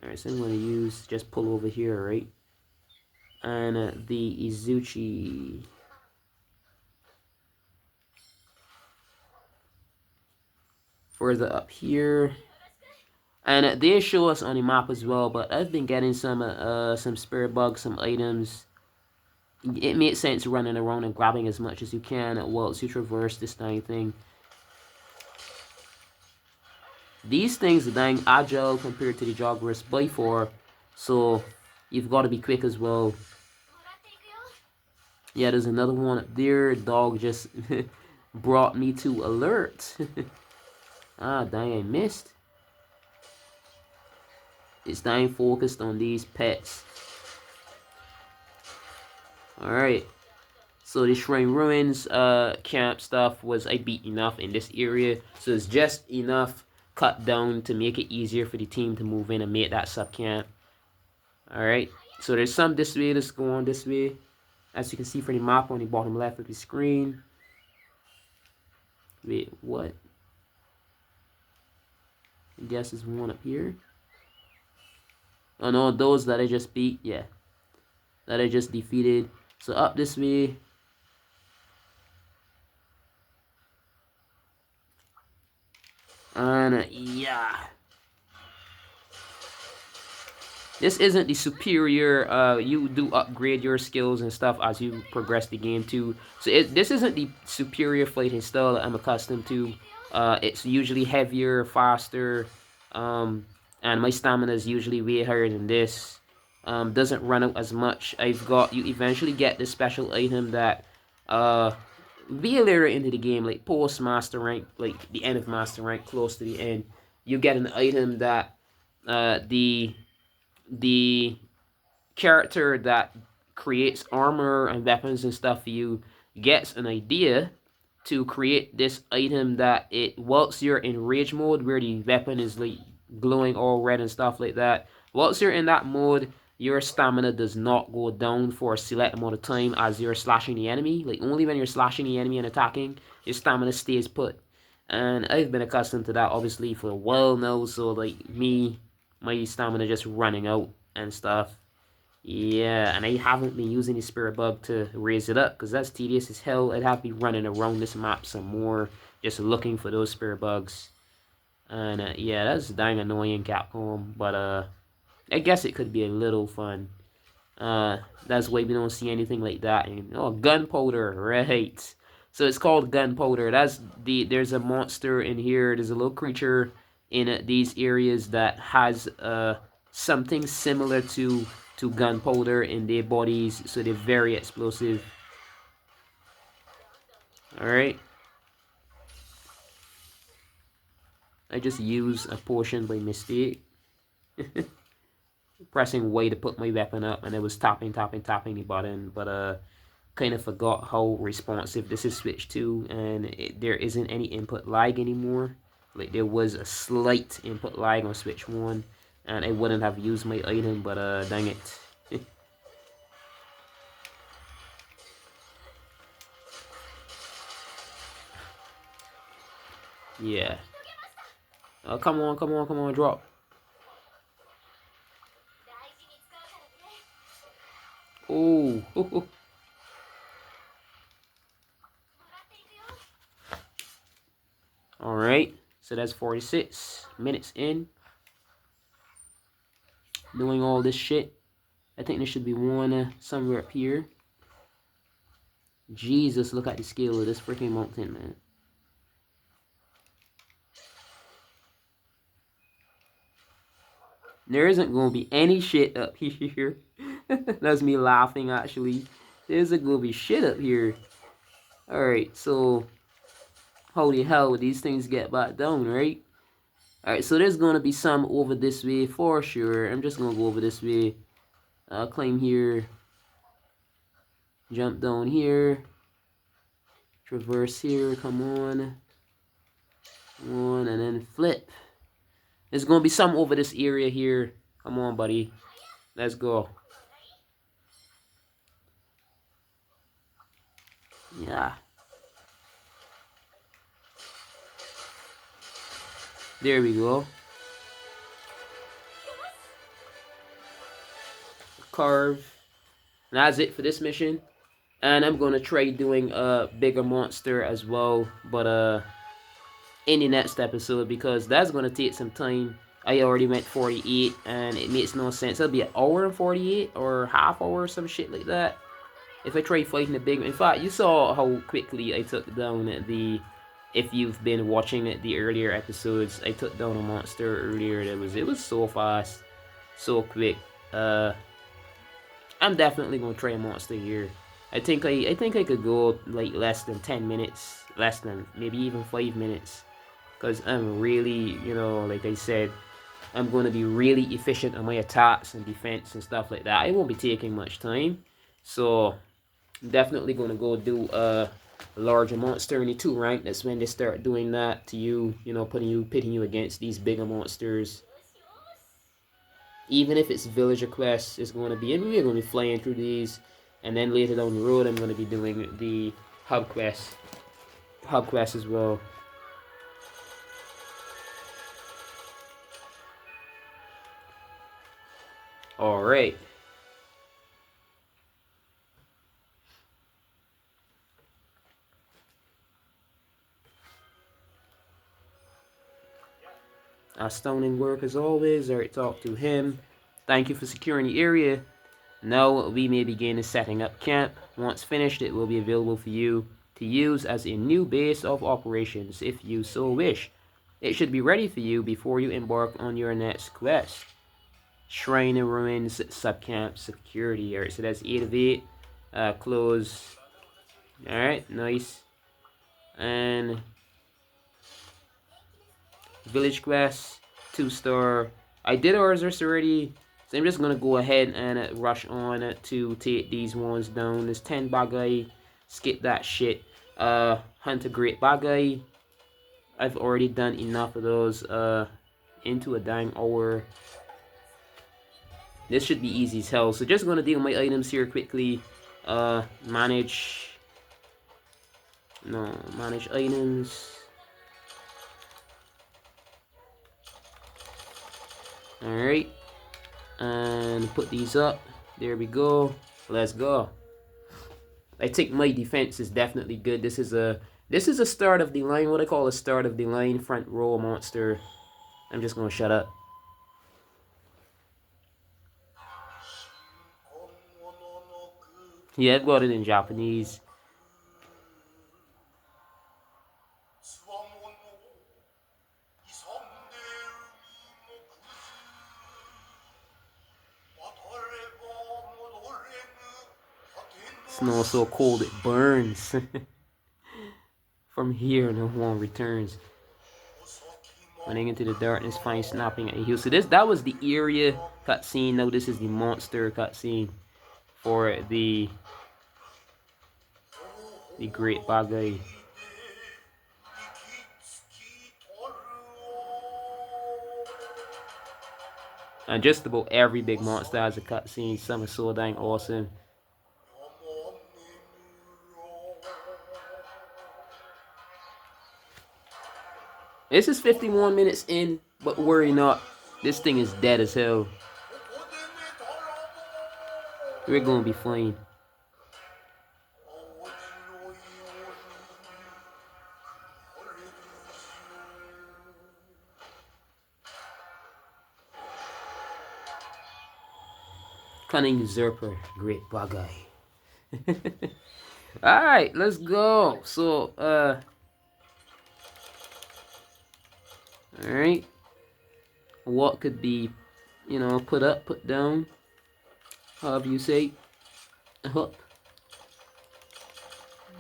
Alright, so I'm going to just pull over here, right? And the Izuchi. Further up here. And they show us on the map as well, but I've been getting some spirit bugs, some items. It makes sense running around and grabbing as much as you can whilst you traverse this dang thing. These things are dang agile compared to the joggers by far, so you've got to be quick as well. Yeah, there's another one up there. Dog just brought me to alert. Ah, dang, I missed. It's dang focused on these pets. Alright. So the Shrine Ruins camp stuff was I beat enough in this area. So it's just enough cut down to make it easier for the team to move in and make that sub camp. Alright. So there's some this way. Let's go on this way. As you can see from the map on the bottom left of the screen. Wait, what? I guess there's one up here. Oh no, those that I just beat, yeah. That I just defeated. So up this way. And yeah. This isn't the superior, you do upgrade your skills and stuff as you progress the game too. So this isn't the superior fighting style that I'm accustomed to. It's usually heavier, faster, um, and my stamina is usually way higher than this. Doesn't run out as much. You eventually get this special item that, be later into the game, like post master rank, like the end of master rank, close to the end, you get an item that, the character that creates armor and weapons and stuff for you gets an idea to create this item that whilst you're in rage mode where the weapon is like glowing all red and stuff like that, whilst you're in that mode, your stamina does not go down for a select amount of time as you're slashing the enemy. Like only when you're slashing the enemy and attacking, your stamina stays put. And I've been accustomed to that obviously for a while now, so like my stamina just running out and stuff. Yeah, and I haven't been using the spirit bug to raise it up because that's tedious as hell. I'd have to be running around this map some more just looking for those spirit bugs. And yeah, that's dang annoying, Capcom. But I guess it could be a little fun. That's why we don't see anything like that. And oh, gunpowder, right? So it's called gunpowder. There's a monster in here. There's a little creature in these areas that has something similar to gunpowder in their bodies, so they're very explosive. All right. I just used a potion by mistake. Pressing Y to put my weapon up, and it was tapping the button, but kind of forgot how responsive this is switched to, and there isn't any input lag anymore. Like there was a slight input lag on switch 1, and I wouldn't have used my item, but dang it. Yeah. Come on, come on, come on, drop. Oh. All right. So that's 46 minutes in. Doing all this shit. I think there should be one somewhere up here. Jesus, look at the scale of this freaking mountain, man. There isn't going to be any shit up here. That's me laughing, actually. There isn't going to be shit up here. Alright, so holy hell, these things get back down, right? Alright, so there's going to be some over this way for sure. I'm just going to go over this way. Climb here. Jump down here. Traverse here, come on. Come on, and then flip. There's going to be some over this area here. Come on, buddy. Let's go. Yeah. There we go. Carve. And that's it for this mission. And I'm going to try doing a bigger monster as well. But in the next episode, because that's going to take some time. I already went 48 and it makes no sense. It'll be an hour and 48 or half hour or some shit like that. If I try fighting the big, in fact, you saw how quickly I took down the. If you've been watching the earlier episodes, I took down a monster earlier. It was so fast, so quick. I'm definitely gonna try a monster here. I think I could go like less than 10 minutes, less than maybe even 5 minutes, because I'm really, like I said, I'm going to be really efficient on my attacks and defense and stuff like that. It won't be taking much time, so I'm definitely going to go do a larger monster in the 2 rank. That's when they start doing that to you, pitting you against these bigger monsters. Even if it's villager quests, it's going to be, and we're going to be flying through these, and then later down the road, I'm going to be doing the hub quest as well. All right. Astounding work as always. Alright, talk to him. Thank you for securing the area. Now we may begin setting up camp. Once finished, it will be available for you to use as a new base of operations if you so wish. It should be ready for you before you embark on your next quest. Shrine and Ruins Subcamp Security. Alright, so that's 8 of 8. Close. Alright, nice. And Village Quest, 2-star. I did ours already, so I'm just gonna go ahead and rush on to take these ones down. There's 10 Baggi. Skip that shit. Hunt a Great Baggi. I've already done enough of those into a dang hour. This should be easy as hell. So just gonna deal with my items here quickly. Manage items. Alright. And put these up. There we go. Let's go. I think my defense is definitely good. This is a start of the line, what I call a start of the line front row monster. I'm just gonna shut up. Yeah, I've got it in Japanese. Snow so cold it burns. From here, no one returns. Running into the darkness, find snapping at a heel. So that was the area cutscene. Now this is the monster cutscene for the Great Baggi. And just about every big monster has a cutscene. Some are so dang awesome. This is 51 minutes in, but worry not. This thing is dead as hell. We're gonna be fine. Cunning usurper, Great Baggi. Alright, let's go. So, alright. What could be, you know, put up, put down, however you say. Up.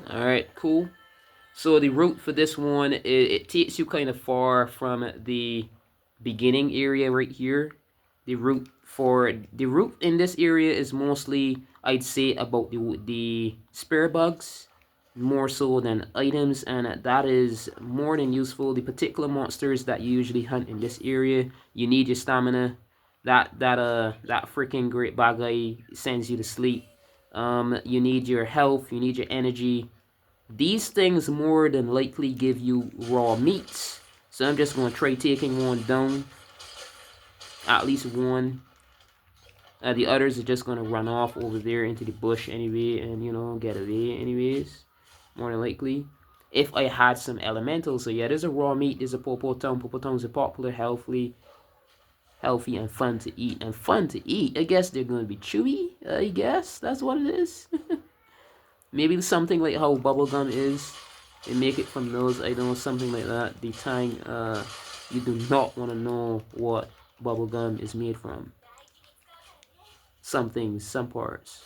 Alright, cool. So the route for this one, it takes you kind of far from the beginning area right here. The route in this area is mostly, I'd say, about the spare bugs, more so than items, and that is more than useful. The particular monsters that you usually hunt in this area, you need your stamina. That freaking Great Baggi sends you to sleep. You need your health, you need your energy. These things more than likely give you raw meats. So I'm just going to try taking one down. At least one. The others are just going to run off over there into the bush anyway. And, you know, get away anyways. More than likely. If I had some elementals. So yeah, there's a raw meat. There's a Popotum. Popotums are popular, healthy and fun to eat. And fun to eat. I guess they're going to be chewy. I guess that's what it is. Maybe something like how bubblegum is. They make it from those items, something like that. The time you do not want to know what bubblegum is made from. Some things, some parts.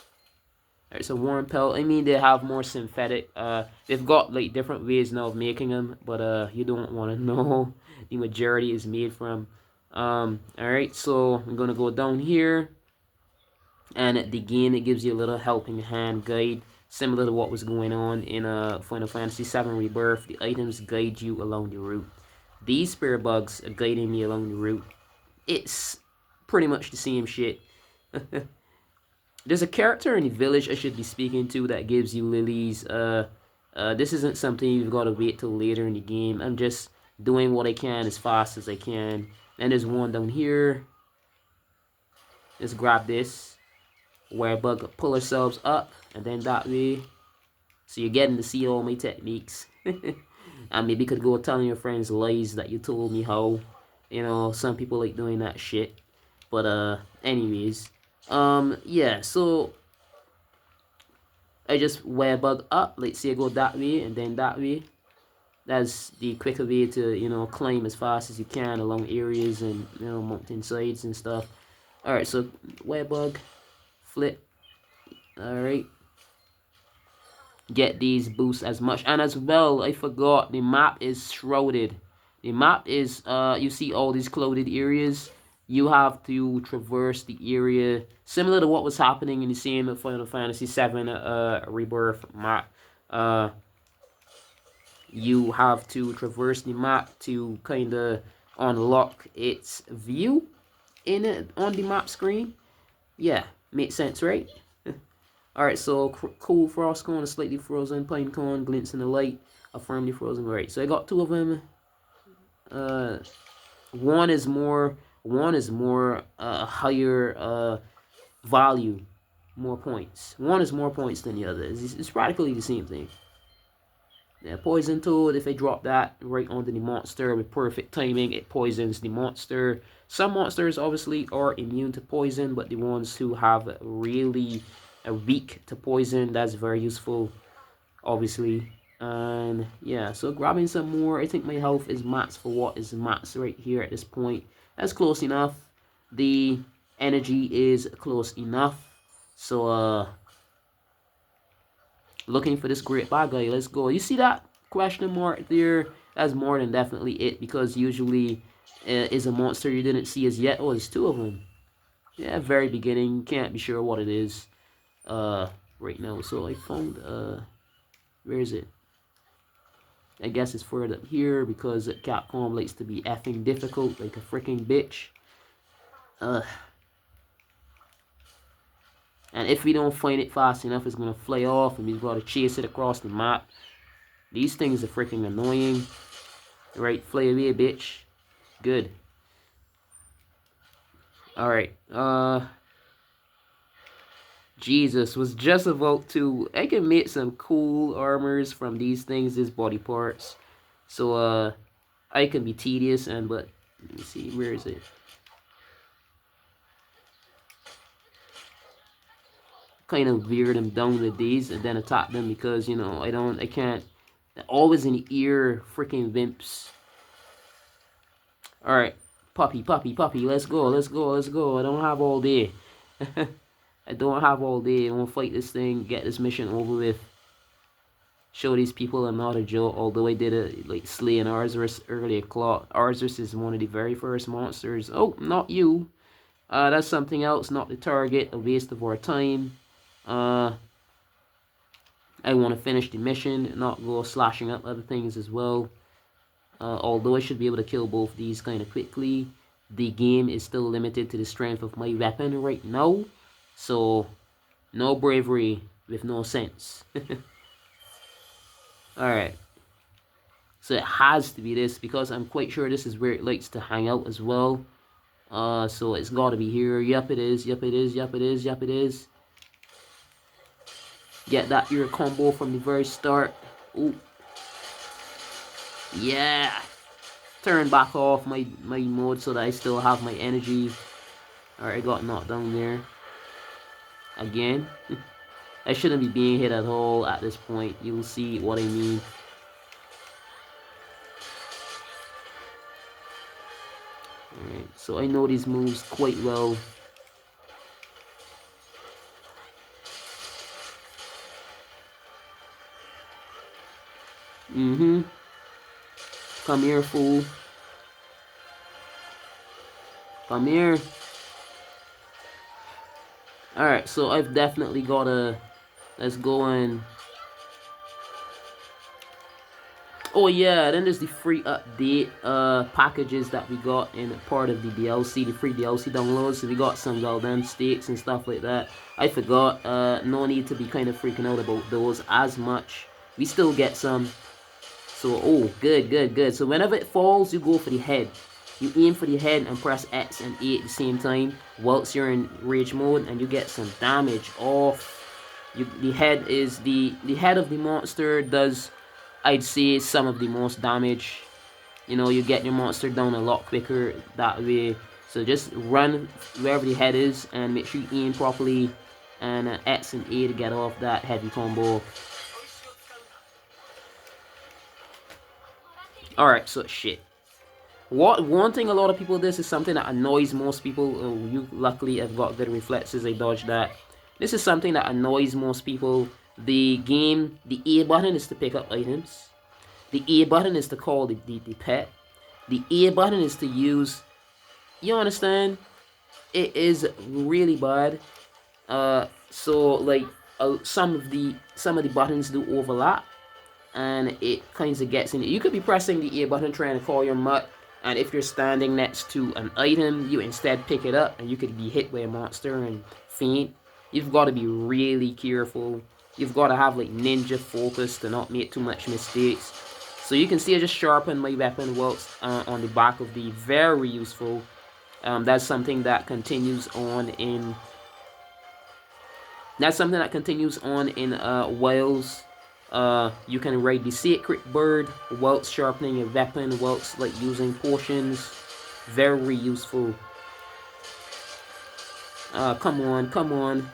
Alright, so warm pelt. I mean, they have more synthetic. They've got like different ways now of making them, but you don't want to know. The majority is made from. Alright, so I'm gonna go down here, and at the game it gives you a little helping hand guide. Similar to what was going on in Final Fantasy VII Rebirth, the items guide you along the route. These spare bugs are guiding me along the route. It's pretty much the same shit. There's a character in the village I should be speaking to that gives you lilies. This isn't something you've got to wait till later in the game. I'm just doing what I can as fast as I can. And there's one down here. Let's grab this. Where bug pull ourselves up, and then that way, so you're getting to see all my techniques. And maybe you could go telling your friends lies that you told me how. You know, some people like doing that shit. But anyways, yeah. So I just wear bug up. Let's say I go that way and then that way. That's the quicker way to, you know, climb as fast as you can along areas and, you know, mountain sides and stuff. Alright, so wear bug, flip. Alright. Get these boosts as much. And as well, I forgot, the map is shrouded. The map is, you see all these clouded areas. You have to traverse the area, similar to what was happening in the same Final Fantasy VII Rebirth map. You have to traverse the map to kind of unlock its view in it on the map screen. Yeah, makes sense, right? Alright, so cool frost cone, a slightly frozen pine cone, glints in the light, a firmly frozen. Right, so I got two of them. One is more higher value, more points. One is more points than the other. It's practically the same thing. Yeah, poison toad, if I drop that right onto the monster with perfect timing, it poisons the monster. Some monsters obviously are immune to poison, but the ones who have really weak to poison, that's very useful, obviously. And yeah, so grabbing some more. I think my health is max for what is max right here at this point. That's close enough. The energy is close enough. So looking for this great Baggi. Let's go. You see that question mark there? That's more than definitely it, because usually is a monster you didn't see as yet. Oh, there's two of them. Yeah, very beginning. Can't be sure what it is right now. So I found where is it? I guess it's further up here because Capcom likes to be effing difficult like a freaking bitch. And if we don't find it fast enough, it's gonna fly off and we've got to chase it across the map. These things are freaking annoying. Right, fly away, bitch. Good. Alright, Jesus, was just about to... I can make some cool armors from these things, these body parts. So, I can be tedious and, but... Let me see, where is it? Kind of wear them down with these and then attack them because, you know, I can't, always in the ear, freaking vimps. Alright, puppy, let's go. I don't have all day. I don't have all day. I want to fight this thing, get this mission over with. Show these people I'm not a joke, although I did a, like, slay an Arzuros earlier. Arzuros is one of the very first monsters. Oh, not you. That's something else, not the target, a waste of our time. I want to finish the mission, not go slashing up other things as well. Although I should be able to kill both these kind of quickly, the game is still limited to the strength of my weapon right now. So, no bravery with no sense. Alright. So it has to be this, because I'm quite sure this is where it likes to hang out as well. So it's got to be here. Yep, it is. Get that ear combo from the very start. Ooh. Yeah. Turn back off my mode so that I still have my energy. Alright, I got knocked down there. Again. I shouldn't be being hit at all at this point. You'll see what I mean. Alright, so I know these moves quite well. Come here, fool. Come here. Alright, so I've definitely gotta... Let's go and... Oh yeah, then there's the free update packages that we got in part of the DLC, the free DLC downloads. So we got some golden stakes and stuff like that. I forgot, no need to be kind of freaking out about those as much. We still get some. So, oh, good. So whenever it falls, you go for the head. You aim for the head and press X and A at the same time whilst you're in rage mode, and you get some damage off. The head is the head of the monster does, I'd say, some of the most damage. You know, you get your monster down a lot quicker that way. So just run wherever the head is and make sure you aim properly, and X and A to get off that heavy combo. Alright, so shit. One thing a lot of people, this is something that annoys most people. Oh, you luckily have got good reflexes, I dodged that. This is something that annoys most people. The game, the A button is to pick up items. The A button is to call the pet. The A button is to use, you understand? It is really bad. So like some of the buttons do overlap, and it kind of gets in. You could be pressing the A button trying to call your mutt, and if you're standing next to an item, you instead pick it up, and you could be hit by a monster and faint. You've got to be really careful. You've got to have like ninja focus to not make too much mistakes. So you can see I just sharpened my weapon whilst on the back of the, very useful. That's something that continues on in. That's something that continues on in Wales. You can ride the sacred bird whilst sharpening a weapon, whilst like using potions. Very useful. Come on, come on.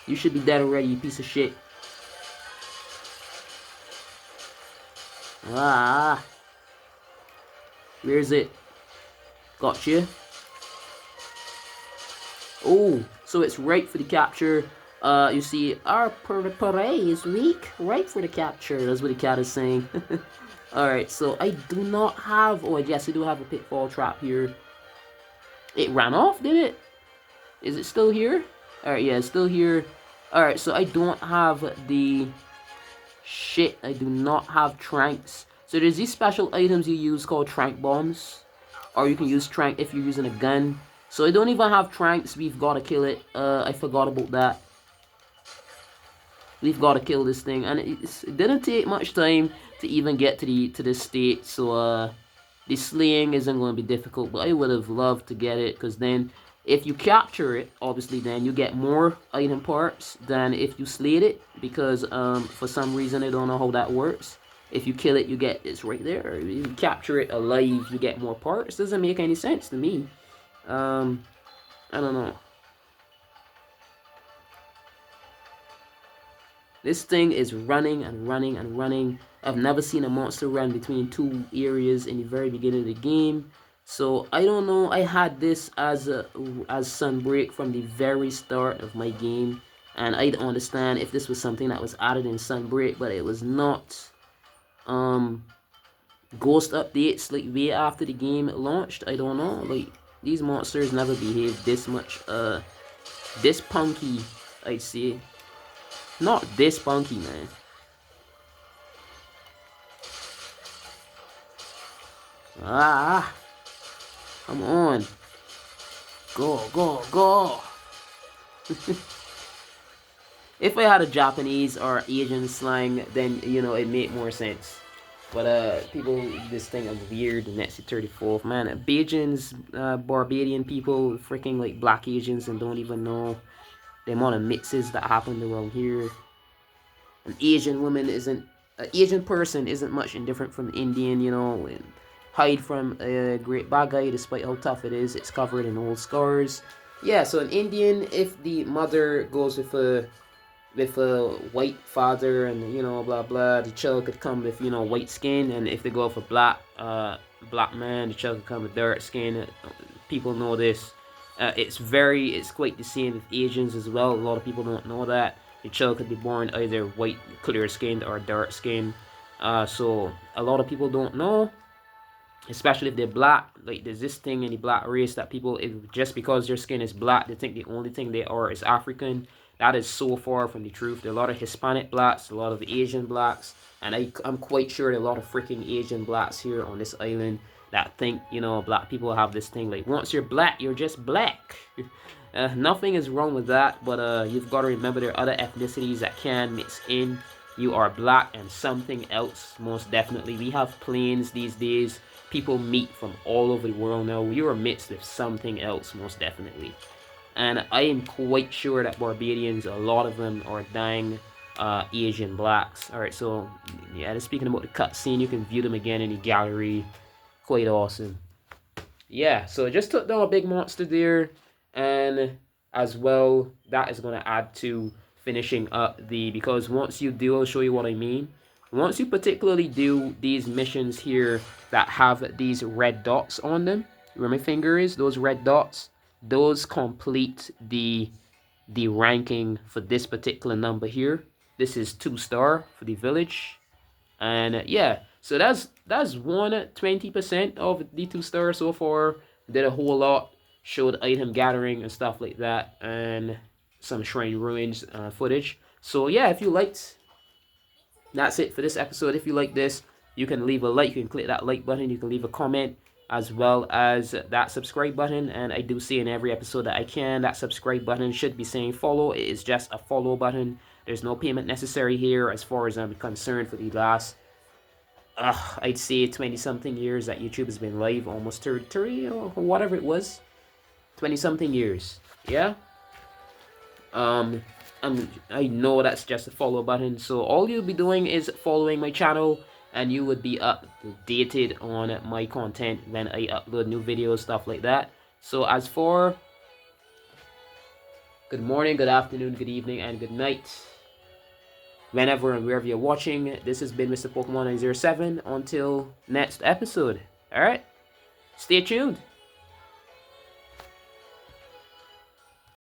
You should be dead already, you piece of shit. Ah. Where is it? Gotcha. Oh, so it's right for the capture. You see, our prey is weak. Right for the capture. That's what the cat is saying. Alright, so I do not have... Oh, yes, I do have a pitfall trap here. It ran off, did it? Is it still here? Alright, yeah, it's still here. Alright, so I don't have the... Shit, I do not have tranks. So there's these special items you use called trank bombs. Or you can use trank if you're using a gun. So I don't even have tranks. We've got to kill it. I forgot about that. We've got to kill this thing, and it didn't take much time to even get to this state. So the slaying isn't going to be difficult, but I would have loved to get it, because then if you capture it, obviously then you get more item parts than if you slayed it, because for some reason I don't know how that works. If you kill it, you get, it's right there. If you capture it alive, you get more parts. Doesn't make any sense to me. I don't know. This thing is running and running and running. I've never seen a monster run between two areas in the very beginning of the game. So I don't know. I had this as Sunbreak from the very start of my game, and I don't understand if this was something that was added in Sunbreak, but it was not. Ghost updates like way after the game launched. I don't know. Like, these monsters never behaved this much. This punky, I'd say. Not this punky, man. Ah, come on. Go, go, go. If I had a Japanese or Asian slang, then, you know, it'd make more sense. But, people, this thing is weird, next to 34th, man. Bajans, Barbadian people, freaking, like, black Asians and don't even know the amount of mixes that happened around here. An Asian woman isn't, an Asian person isn't much indifferent from Indian, you know, and hide from a great Baggi, despite how tough it is. It's covered in old scars. Yeah, so an Indian, if the mother goes with a white father and, you know, blah blah, the child could come with, you know, white skin, and if they go for black man, the child could come with dark skin. People know this. It's quite the same with Asians as well. A lot of people don't know that the child could be born either white, clear skinned, or dark skinned. So a lot of people don't know, especially if they're black. Like, there's this thing in the black race that people, just because their skin is black, they think the only thing they are is African. That is so far from the truth. There are a lot of Hispanic blacks, a lot of Asian blacks, and I'm quite sure there are a lot of freaking Asian blacks here on this island that think, you know, black people have this thing like, once you're black, you're just black. Nothing is wrong with that, but you've got to remember there are other ethnicities that can mix in. You are black and something else, most definitely. We have planes these days. People meet from all over the world now. You are mixed with something else, most definitely. And I am quite sure that Barbadians, a lot of them are dying Asian blacks. Alright, so yeah, just speaking about the cutscene, you can view them again in the gallery. Quite awesome. yeah, so just took down a big monster there, and as well, that is going to add to finishing up the, because once you do, I'll show you what I mean. Once you particularly do these missions here that have these red dots on them, where my finger is, those red dots, those complete the ranking for this particular number here. This is 2-star for the village. And yeah, so that's 120% of the 2-star so far. Did a whole lot, showed item gathering and stuff like that, and some shrine ruins footage. So yeah, if you liked, that's it for this episode. If you like this, you can leave a like, you can click that like button, you can leave a comment, as well as that subscribe button. And I do see in every episode that I can, that subscribe button should be saying follow. It is just a follow button. There's no payment necessary here as far as I'm concerned for the last I'd say 20 something years that YouTube has been live, almost 30 or whatever it was, 20 something years. Yeah. I know that's just a follow button, so all you'll be doing is following my channel, and you would be updated on my content when I upload new videos, stuff like that. So as for good morning, good afternoon, good evening, and good night, whenever and wherever you're watching, this has been Mr. Pokemon 907. Until next episode. Alright? Stay tuned.